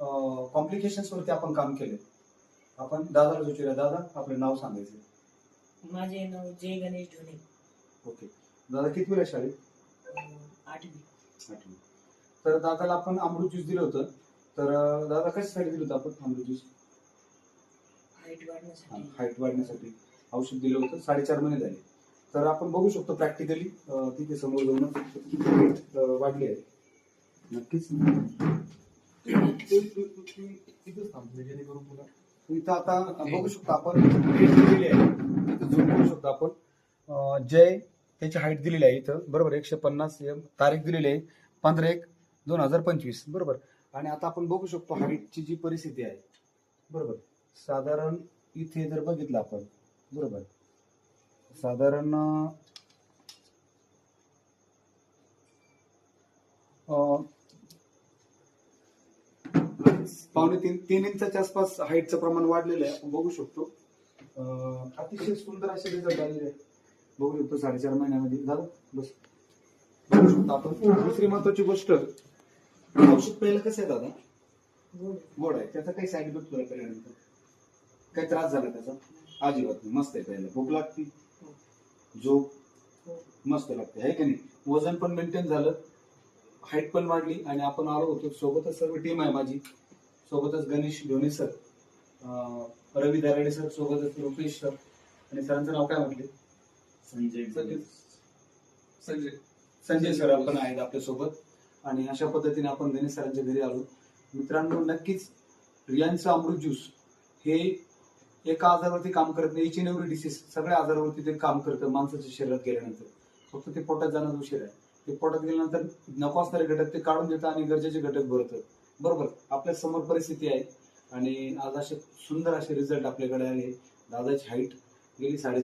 Complications वरती आपण काम केले. आपण दादाला विचारूया. दादा, आपलं नाव सांगायचं. माझे नाव जय गणेश ढोणे. ओके. दादा कितवीला शाळेत? 8वी. 8वी. तर दादाला आपण अमृत ज्यूस दिलं होतं. तर दादा कशासाठी दिलं होतं आपण अमृत ज्यूस? हाईट वाढण्यासाठी. हाईट वाढण्यासाठी औषध दिलं होतं. 4.5 महिने झाले. तर आपण बघू शकतो प्रॅक्टिकली तिथे समोर जाऊन हाईट वाढली आहे. नक्कीच तिथंच थांबतो जेणेकरून तुला इथं आता बघू शकतो आपण हाईट दिलेली आहे. इथं झूम करू शकतो आपण. जय त्याची हाईट दिलेली आहे इथं, बरोबर. 150 तारीख दिलेली आहे 15/1/2025, बरोबर. आणि आता आपण बघू शकतो हाईटची जी परिस्थिती आहे, बरोबर. साधारण इथे जर बघितलं आपण, बरोबर, साधारण 2.5-3 इंचाच्या आसपास हाईटचं प्रमाण वाढलेलं आहे. आपण बघू शकतो. अतिशय सुंदर असे रिझल्ट आलेले आहेत. बघू शकतो 4.5 महिन्यामध्ये झालं. बस बघू शकतो आपण. दुसरी महत्वाची गोष्ट, औषध पहिलं कसं आहे दादा? गोड आहे. त्याचा काही साईड इफेक्ट तुला पहिल्यानंतर काही त्रास झाला त्याचा? अजिबात नाही. मस्त आहे. पहिलं भूक लागती, झोप मस्त लागते, आहे की नाही? वजन पण मेंटेन झालं, हाईट पण वाढली. आणि आपण आलो होतो सोबतच, सर्व टीम आहे माझी, सोबतच गणेश ढोणे सर, रवी दराडे सर, सोबतच रुपेश सर, आणि सरांचं नाव काय म्हटले? संजय सर आपण आहेत आपल्या सोबत. आणि अशा पद्धतीने आपण गणेश सरांच्या घरी आलो. मित्रांनो, नक्कीच रियांचं अमृत ज्यूस हे एका आजारावरती काम करत नाही. इच अँड एव्हरी डिसीज, सगळ्या आजारावरती ते काम करतं माणसाच्या शरीरात गेल्यानंतर. फक्त ते पोटात जाणं उशीर आहे. ते पोटात गेल्यानंतर नको असणारे घटक ते काढून देतं आणि गरजेचे घटक भरतं, बरोबर. आपल्या समोर परिस्थिती आहे. आणि आज असे सुंदर असे रिझल्ट आपल्याकडे आले. दादाची हाईट गेली 3.5